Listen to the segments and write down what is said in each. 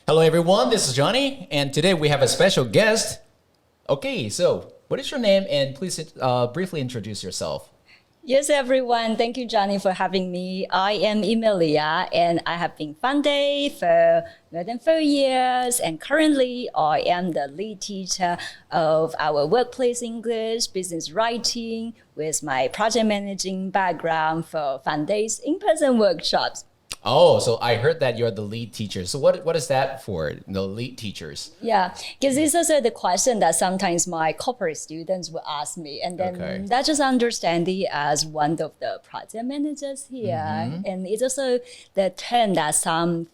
Hello everyone, this is Johnny, and today we have a special guest. Okay, so what is your name, and please briefly introduce yourself. Yes, everyone. Thank you, Johnny, for having me. I am Emilia, and I have been Funday for more than 4 years. And currently, I am the lead teacher of our workplace English, business writing, with my project managing background for Funday's in-person workshops. Oh, so I heard that you're the lead teacher. So what is that for, the lead teachers? Yeah, because it's also the question that sometimes my corporate students will ask me. And then that just understand it as one of the project managers here. Mm-hmm. And it's also the term that some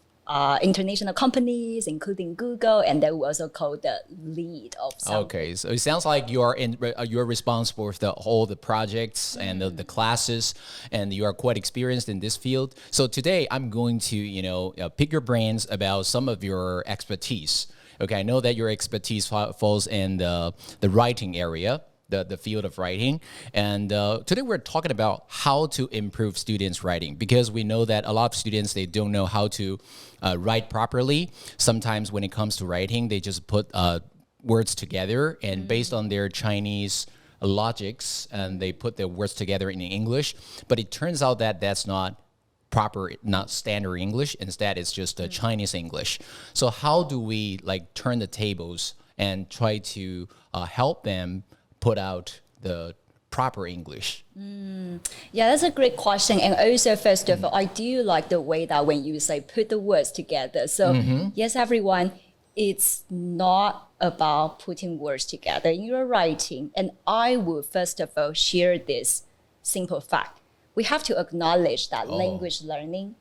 international companies, including Google, and they will also call the lead of something. Okay, so it sounds like you're responsible for all the projects and the classes, and you are quite experienced in this field. So today I'm going to pick your brains about some of your expertise. Okay, I know that your expertise falls in the writing area. The field of writing. And today we're talking about how to improve students' writing, because we know that a lot of students, they don't know how to write properly. Sometimes when it comes to writing, they just put words together, and based on their Chinese logics, and they put the words together in English. But it turns out that that's not proper, not standard English. Instead, it's just Chinese English. So how do we turn the tables and try to help them put out the proper English? Yeah, that's a great question. And also, first of all, I do like the way that when you say put the words together. So yes, everyone, it's not about putting words together in your writing. And I will first of all share this simple fact. We have to acknowledge that language learning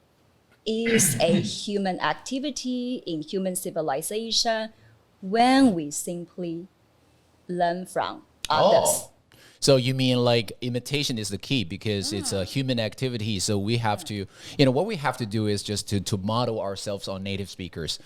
is a human activity in human civilization when we simply learn from others. So you mean imitation is the key, because it's a human activity. So we have to, what we have to do is just to model ourselves on native speakers,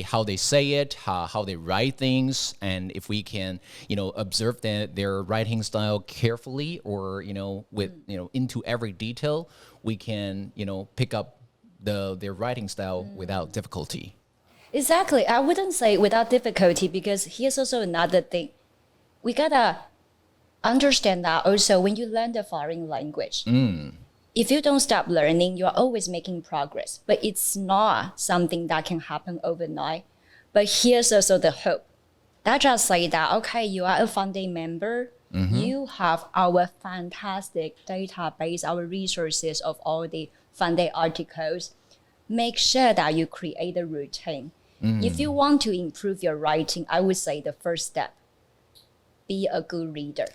how they say it, how they write things. And if we can, observe their writing style carefully, or, with, into every detail, we can, pick up their writing style without difficulty. Exactly. I wouldn't say without difficulty, because here's also another thing. We gotta understand that also when you learn the foreign language, if you don't stop learning, you're always making progress. But it's not something that can happen overnight. But here's also the hope. That just say that, okay, you are a Funday member. You have our fantastic database, our resources of all the Funday articles. Make sure that you create a routine. If you want to improve your writing, I would say the first step, be a good reader.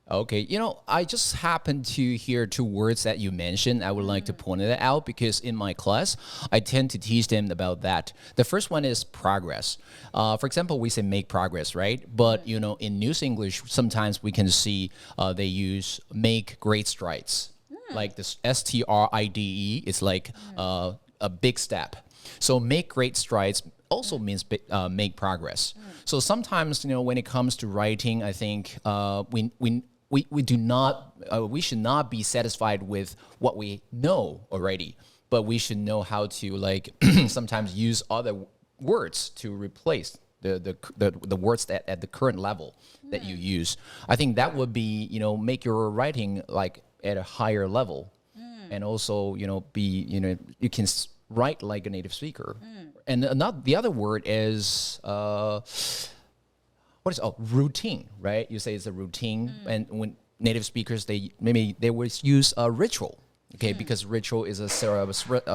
Okay, I just happened to hear two words that you mentioned. I would like to point it out, because in my class, I tend to teach them about that. The first one is progress. For example, we say make progress, right? But, in News English, sometimes we can see they use make great strides. Like this STRIDE, it's like a big step. So make great strides also means make progress. So sometimes, when it comes to writing, I think we should not be satisfied with what we know already, but we should know how to sometimes use other words to replace the words that at the current level that you use. I think that would be, make your writing at a higher level, and also, you can write like a native speaker. And the other word is routine, right? You say it's a routine, and when native speakers, they would use a ritual, okay? Because ritual is a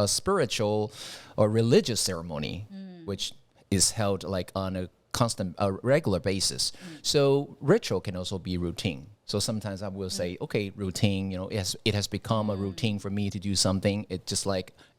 spiritual or religious ceremony, which is held on a regular basis. So ritual can also be routine. So sometimes I will say, okay, routine, it has become a routine for me to do something. It's just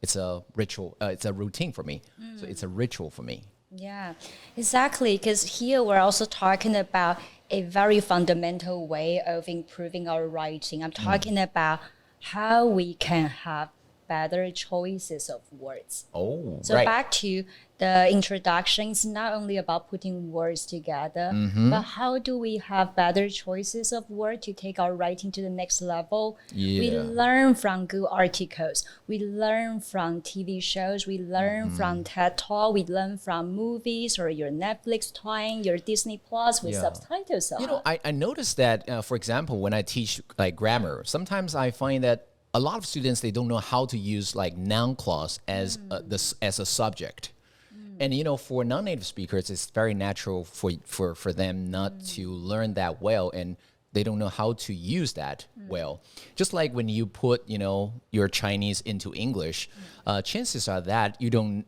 it's a ritual. It's a routine for me. So it's a ritual for me. Yeah, exactly. Because here we're also talking about a very fundamental way of improving our writing. I'm talking about how we can have better choices of words. Oh, So right. back to the introduction, it's not only about putting words together, but how do we have better choices of words to take our writing to the next level? We Yeah. learn from good articles. We learn from TV shows. We learn from TED Talk. We learn from movies or your Netflix time, your Disney Plus with Yeah. subtitles on. You know, I noticed that, for example, when I teach like grammar, sometimes I find that a lot of students, they don't know how to use like noun clause as as a subject. And, you know, for non-native speakers, it's very natural for them not to learn that well, and they don't know how to use that well. Just like when you put, you know, your Chinese into English, chances are that you don't,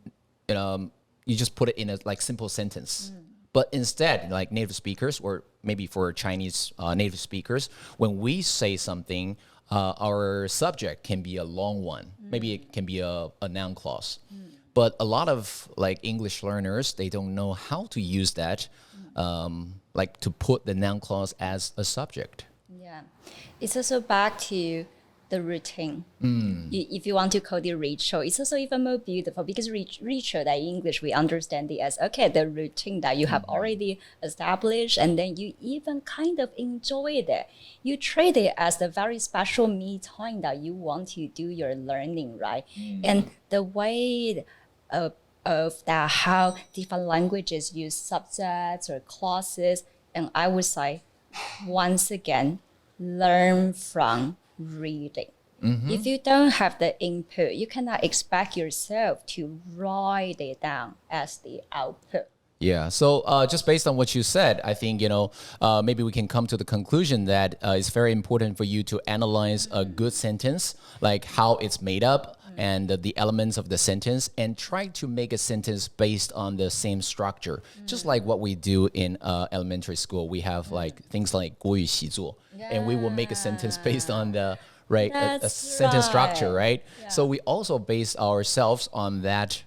you just put it in a like simple sentence. But instead, like native speakers, or maybe for Chinese native speakers, when we say something, our subject can be a long one. Maybe it can be a noun clause. But a lot of like English learners, they don't know how to use that, like to put the noun clause as a subject. Yeah, it's also back to the routine. If you want to call it ritual, it's also even more beautiful because ritual, that in English we understand it as, okay, the routine that you have already established, and then you even kind of enjoy it. You treat it as the very special me time that you want to do your learning, right? And the way of that, how different languages use subjects or clauses, and I would say, once again, learn from reading. If you don't have the input, you cannot expect yourself to write it down as the output. Yeah. So just based on what you said, I think, you know, maybe we can come to the conclusion that it's very important for you to analyze a good sentence, like how it's made up and the elements of the sentence, and try to make a sentence based on the same structure. Just like what we do in elementary school, we have like things like 国语习作, and we will make a sentence based on the a sentence structure, right? Yeah. So we also base ourselves on that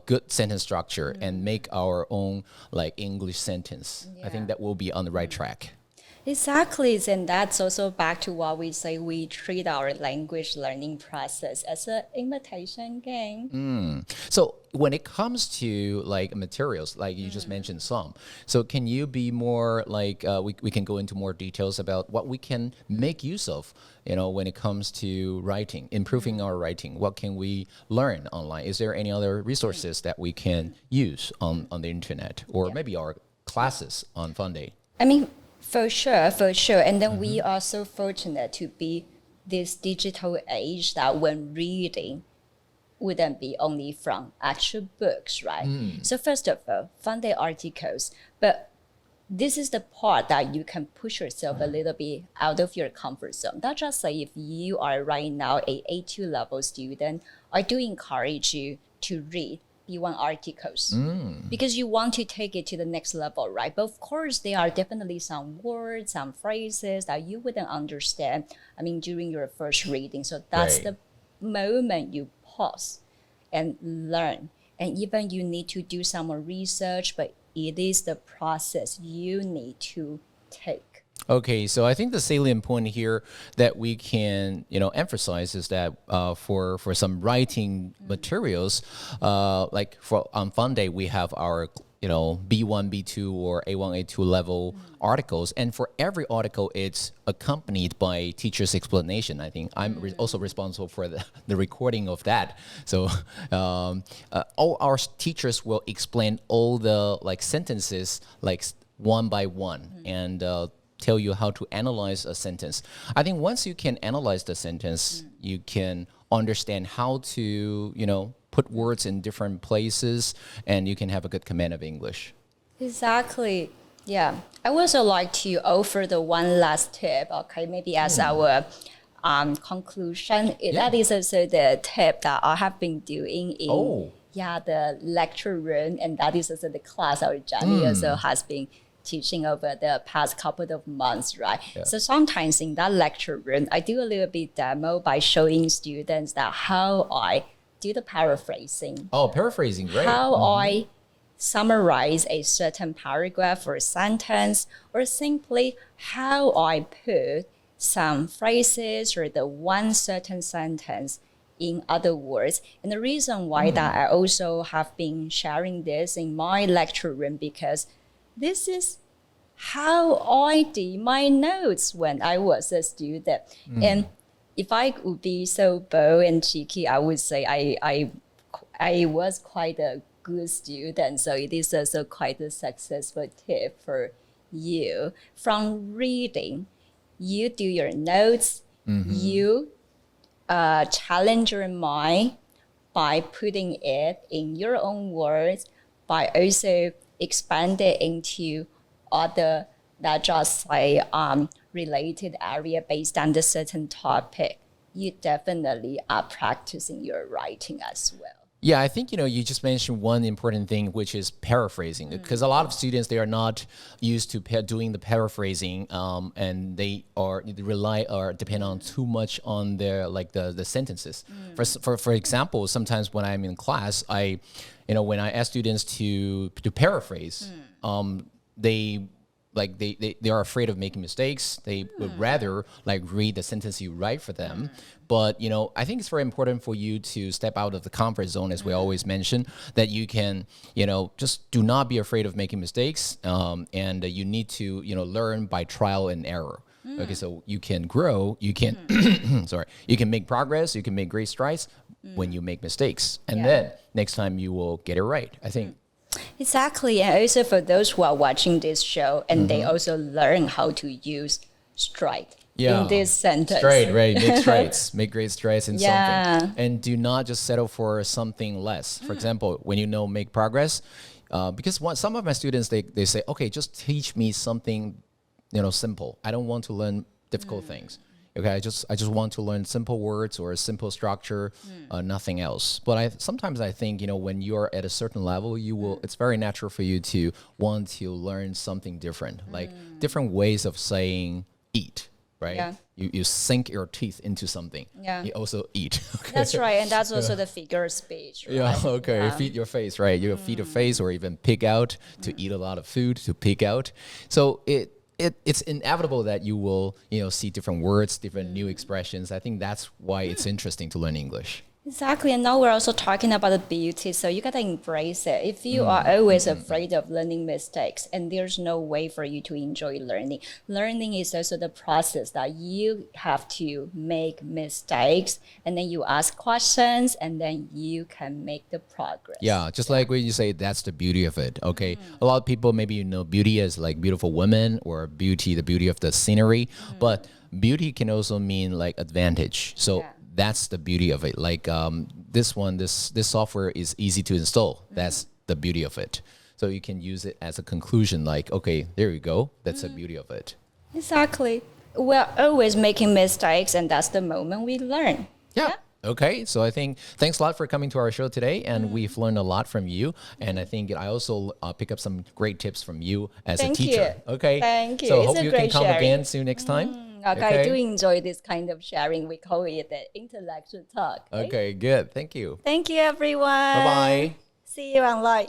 good sentence structure and make our own like English sentence. I think that will be on the right track. Exactly, and that's also back to what we say, we treat our language learning process as an imitation game. So when it comes to like materials, like you just mentioned some, so can you be more like, we can go into more details about what we can make use of, you know, when it comes to writing, improving our writing? What can we learn online? Is there any other resources that we can use on the internet, or maybe our classes on Funday? I mean, for sure. And then we are so fortunate to be this digital age that when reading wouldn't be only from actual books, right? So first of all, Funday articles, but this is the part that you can push yourself a little bit out of your comfort zone. That's just say if you are right now a A2 level student, I do encourage you to read B1 articles because you want to take it to the next level, right? But of course, there are definitely some words, some phrases that you wouldn't understand, I mean, during your first reading. So that's the moment you pause and learn. And even you need to do some more research, but it is the process you need to take. Okay, so I think the salient point here that we can, you know, emphasize is that for some writing materials, like on Funday, we have our, you know, B1, B2, or A1, A2 level articles, and for every article, it's accompanied by teacher's explanation. I think I'm also responsible for the recording of that. So all our teachers will explain all the like sentences like one by one, and tell you how to analyze a sentence. I think once you can analyze the sentence, you can understand how to, you know, put words in different places, and you can have a good command of English. Exactly. Yeah. I would also like to offer the one last tip, okay, maybe as our conclusion. That is also the tip that I have been doing in the lecture room, and that is also the class our Johnny also has been teaching over the past couple of months, right? Yeah. So sometimes in that lecture room, I do a little bit demo by showing students that how I do the paraphrasing. Oh, paraphrasing, right? How I summarize a certain paragraph or sentence, or simply how I put some phrases or the one certain sentence in other words. And the reason why that I also have been sharing this in my lecture room, because this is how I did my notes when I was a student. And if I would be so bold and cheeky, I would say I was quite a good student. So it is also quite a successful tip for you. From reading, you do your notes, you challenge your mind by putting it in your own words, by also expand it into other that just say related area based on the certain topic. You definitely are practicing your writing as well. Yeah, I think, you just mentioned one important thing, which is paraphrasing, because a lot of students, they are not used to doing the paraphrasing, and they rely or depend on too much on their, like the sentences. For example, sometimes when I'm in class, when I ask students to paraphrase, they are afraid of making mistakes. They would rather read the sentence you write for them. But, I think it's very important for you to step out of the comfort zone, as we always mention, that you can, just do not be afraid of making mistakes. And you need to, learn by trial and error. Okay, so you can grow, you can, you can make progress, you can make great strides when you make mistakes. And then next time you will get it right, I think. Exactly. And also for those who are watching this show and they also learn how to use stride in this sentence. Stride, right. Make strides. Make great strides in something. And do not just settle for something less. For example, when make progress, because some of my students, they say, okay, just teach me something, simple. I don't want to learn difficult things. Okay, I just want to learn simple words or a simple structure, nothing else. But sometimes I think, when you're at a certain level, it's very natural for you to want to learn something different, like different ways of saying eat, right? Yeah. You sink your teeth into something. Yeah. You also eat. Okay? That's right, and that's also the figure of speech, right? Yeah, okay. Yeah. Feed your face, right? You feed your face, or even pig out, to eat a lot of food, to pig out. So it's inevitable that you will, see different words, different new expressions. I think that's why it's interesting to learn English. Exactly. And now we're also talking about the beauty. So you got to embrace it. If you are always afraid of learning mistakes, and there's no way for you to enjoy learning. Learning is also the process that you have to make mistakes, and then you ask questions, and then you can make the progress. Yeah, just like when you say that's the beauty of it. Okay. A lot of people, maybe beauty as like beautiful women, or the beauty of the scenery, but beauty can also mean like advantage. So that's the beauty of it. Like this software is easy to install. That's the beauty of it. So you can use it as a conclusion, like, okay, there you go. That's the beauty of it. Exactly. We're always making mistakes, and that's the moment we learn. Yeah. Okay, so I think thanks a lot for coming to our show today, and we've learned a lot from you. And I think I also pick up some great tips from you as a teacher. Okay, thank you. So hope you can come again soon next time. Okay, I do enjoy this kind of sharing. We call it the intellectual talk. Okay, good. Thank you. Thank you, everyone. Bye-bye. See you online.